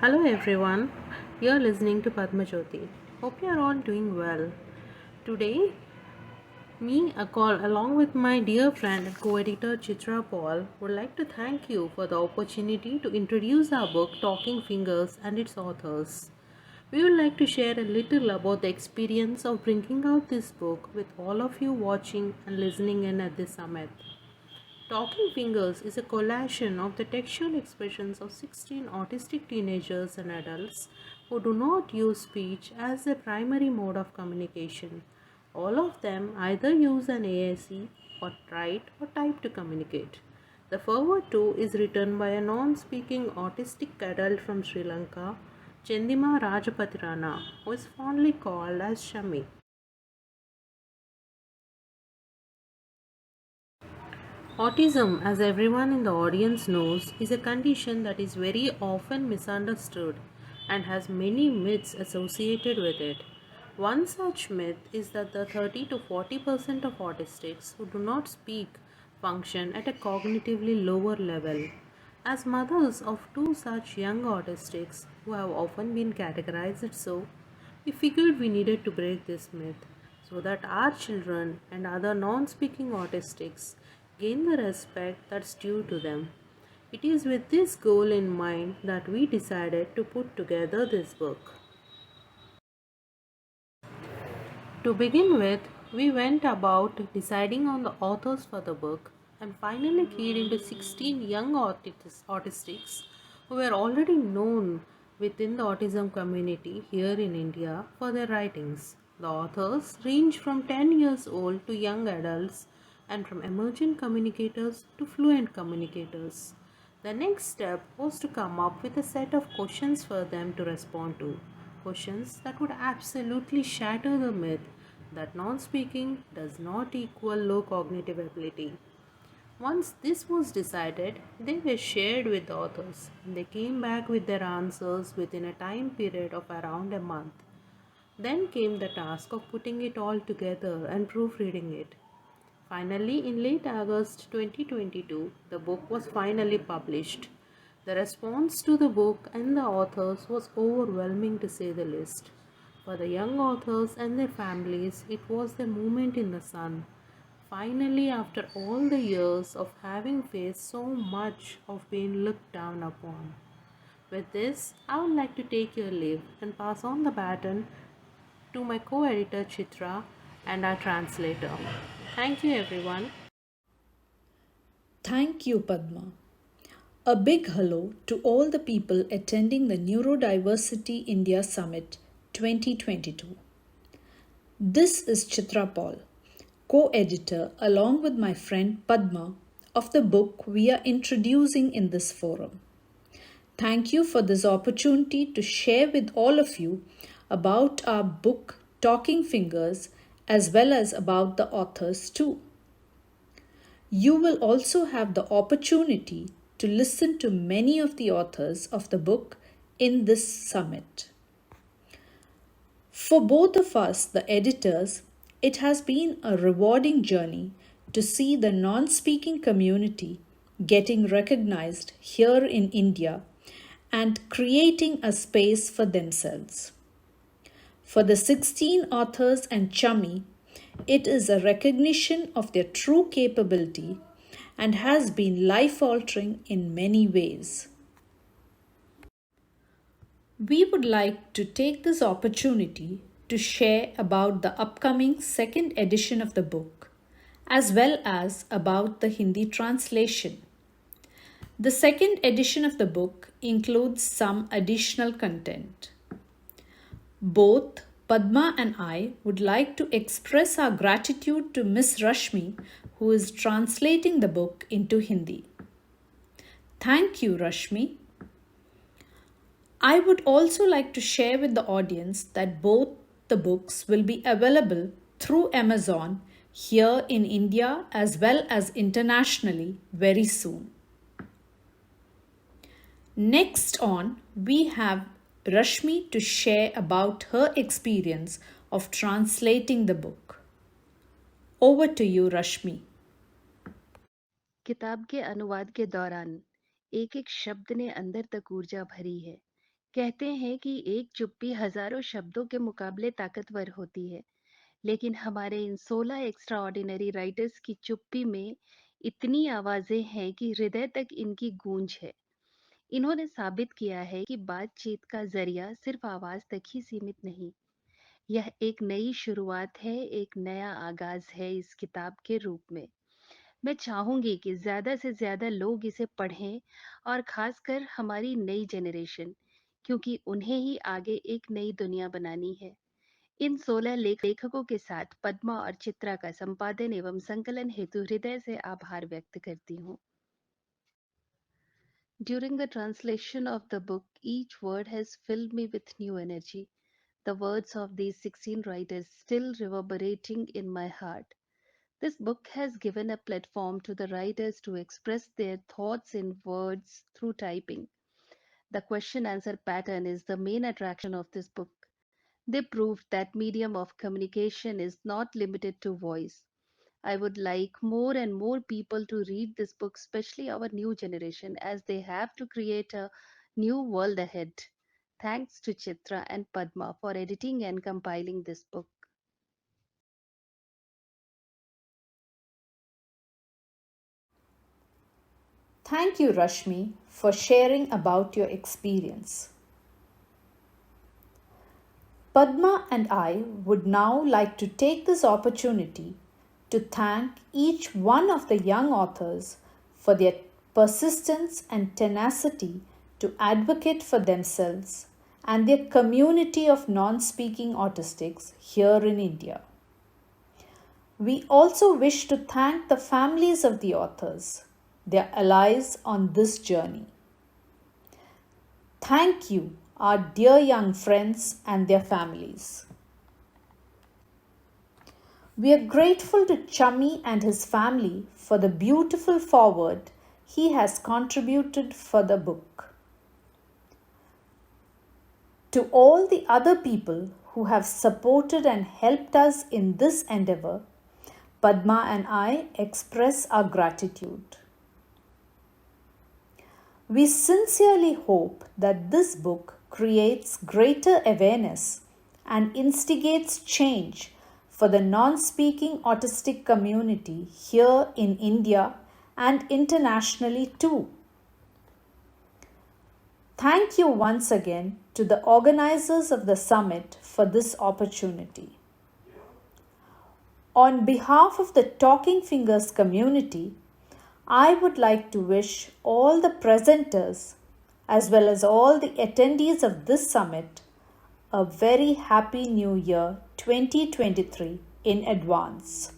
Hello everyone, you're listening to Padma Jyothi. Hope you're all doing well. Today, along with my dear friend and co-editor Chitra Paul, would like to thank you for the opportunity to introduce our book Talking Fingers and its authors. We would like to share a little about the experience of bringing out this book with all of you watching and listening in at this summit. Talking Fingers is a collation of the textual expressions of 16 autistic teenagers and adults who do not use speech as their primary mode of communication. All of them either use an ASE or write or type to communicate. The foreword too is written by a non-speaking autistic adult from Sri Lanka, Chendima Rajapatirana, who is fondly called as Shami. Autism, as everyone in the audience knows, is a condition that is very often misunderstood and has many myths associated with it. One such myth is that the 30 to 40% of autistics who do not speak function at a cognitively lower level. As mothers of two such young autistics who have often been categorized so, we figured we needed to break this myth so that our children and other non speaking autistics gain the respect that's due to them. It is with this goal in mind that we decided to put together this book. To begin with, we went about deciding on the authors for the book and finally keyed into 16 young autistics who were already known within the autism community here in India for their writings. The authors range from 10 years old to young adults and from emergent communicators to fluent communicators. The next step was to come up with a set of questions for them to respond to. Questions that would absolutely shatter the myth that non speaking does not equal low cognitive ability. Once this was decided, they were shared with the authors and they came back with their answers within a time period of around a month. Then came the task of putting it all together and proofreading it. Finally, in late August 2022, the book was finally published. The response to the book and the authors was overwhelming to say the least. For the young authors and their families, it was the moment in the sun. Finally, after all the years of having faced so much of being looked down upon. With this, I would like to take your leave and pass on the baton to my co editor Chitra and our translator. Thank you, everyone. Thank you, Padma. A big hello to all the people attending the Neurodiversity India Summit 2022. This is Chitra Paul, co editor along with my friend Padma of the book we are introducing in this forum. Thank you for this opportunity to share with all of you about our book Talking Fingers as well as about the authors too. You will also have the opportunity to listen to many of the authors of the book in this summit. For both of us, the editors, it has been a rewarding journey to see the non speaking community getting recognized here in India and creating a space for themselves. For the 16 authors and Chummy, it is a recognition of their true capability and has been life altering in many ways. We would like to take this opportunity to share about the upcoming second edition of the book, as well as about the Hindi translation. The second edition of the book includes some additional content. Both Padma and I would like to express our gratitude to Miss Rashmi, who is translating the book into Hindi. Thank you, Rashmi. I would also like to share with the audience that both the books will be available through Amazon here in India as well as internationally very soon. Next on, we have Rashmi to share about her experience of translating the book. Over to you, Rashmi. किताब के अनुवाद के दौरान एक एक शब्द ने अंदर तक ऊर्जा भरी है। कहते हैं कि एक चुप्पी हजारों शब्दों के मुकाबले ताकतवर होती है, लेकिन हमारे इन 16 एक्स्ट्रा ऑर्डिनरी राइटर्स की चुप्पी में इतनी आवाजें हैं कि हृदय तक इनकी गूंज है। इन्होंने साबित किया है कि बातचीत का जरिया सिर्फ आवाज तक ही सीमित नहीं, यह एक नई शुरुआत है, एक नया आगाज है इस किताब के रूप में। मैं चाहूंगी कि ज्यादा से ज्यादा लोग इसे पढ़ें, और खासकर हमारी नई जनरेशन, क्योंकि उन्हें ही आगे एक नई दुनिया बनानी है। इन 16 लेखकों के साथ पद्मा और चित्रा का संपादन एवं संकलन हेतु हृदय से आभार व्यक्त करती हूँ। During the translation of the book, each word has filled me with new energy. The words of these 16 writers still reverberating in my heart. This book has given a platform to the writers to express their thoughts in words through typing. The question answer pattern is the main attraction of this book. They proved that medium of communication is not limited to voice. I would like more and more people to read this book, especially our new generation, as they have to create a new world ahead. Thanks to Chitra and Padma for editing and compiling this book. Thank you, Rashmi, for sharing about your experience. Padma and I would now like to take this opportunity to thank each one of the young authors for their persistence and tenacity to advocate for themselves and their community of non speaking autistics here in India. We also wish to thank the families of the authors, their allies on this journey. Thank you, our dear young friends and their families. We are grateful to Chummy and his family for the beautiful foreword he has contributed for the book. To all the other people who have supported and helped us in this endeavor, Padma and I express our gratitude. We sincerely hope that this book creates greater awareness and instigates change for the non speaking autistic community here in India and internationally too. Thank you once again to the organizers of the summit for this opportunity. On behalf of the Talking Fingers community, I would like to wish all the presenters as well as all the attendees of this summit a very happy new year 2023 in advance.